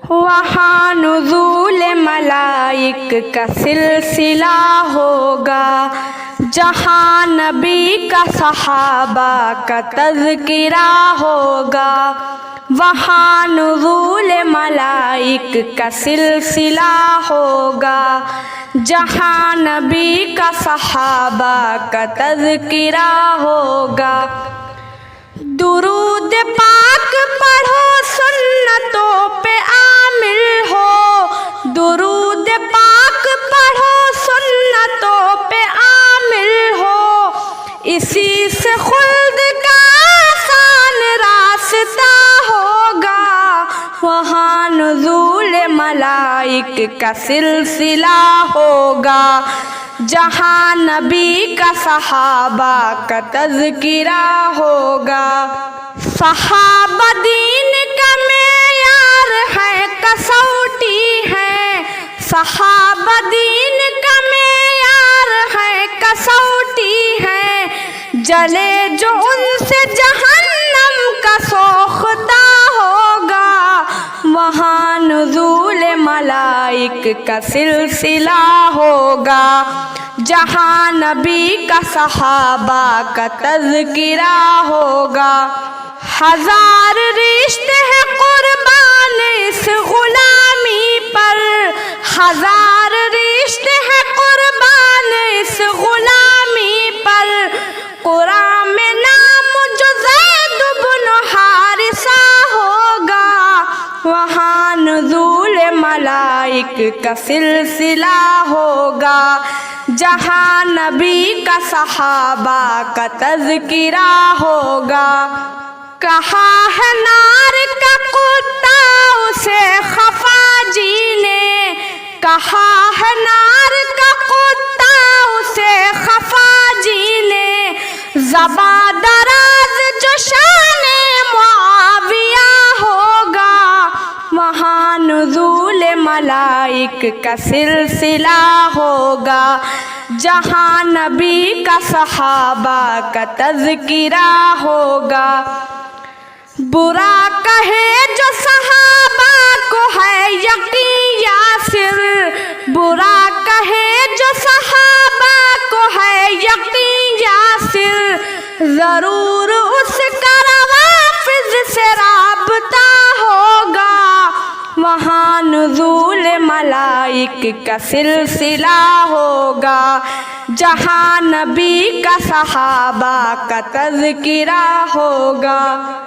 وہاں نزول ملائک کا سلسلہ ہوگا، جہاں نبی کا صحابہ کا تذکرہ ہوگا۔ وہاں نزول ملائک کا سلسلہ ہوگا، جہاں نبی کا صحابہ کا تذکرہ ہوگا۔ درود پاک پڑھو، سنتوں پہ عامل ہو، درود پاک پڑھو، سنتوں پہ عامل ہو، اسی سے خلد کا آسان راستہ ہوگا۔ وہاں نزول ملائک کا سلسلہ ہوگا، جہاں نبی کا صحابہ کا تذکرہ ہوگا۔ صحابہ دین کا معیار ہے، کسوٹی ہے، صحابہ دین کا معیار ہے، کسوٹی ہے، جلے جو ان سے جہنم کا سوختہ ہوگا۔ وہاں نزول ملائک کا سلسلہ ہوگا، جہاں نبی کا صحابہ کا تذکرہ ہوگا۔ ہزار رشتے ہیں قربان اس غلامی پر، ہزار رشتے ہیں قربان اس غلامی پر، قرآن میں نام جو زید بن حارثہ ہوگا۔ وہاں نزول ملائک کا سلسلہ ہوگا، جہاں نبی کا صحابہ کا تذکرہ ہوگا۔ کہا ہے نار کا کتا اسے خفا جی نے، کہا ہے نار کا کتا اسے خفا جی نے، زباں دراز جو شان معاویہ ہوگا۔ وہاں نزول ملائک کا سلسلہ ہوگا، جہاں نبی کا صحابہ کا تذکرہ ہوگا۔ برا کہے جو صحابہ کو ہے یقین یاسر، برا کہے جو صحابہ کو ہے یقین یاسر، ضرور اس کا روافض سے رابطہ ہوگا۔ وہاں نزول ملائک کا سلسلہ ہوگا، جہاں نبی کا صحابہ کا تذکرہ ہوگا۔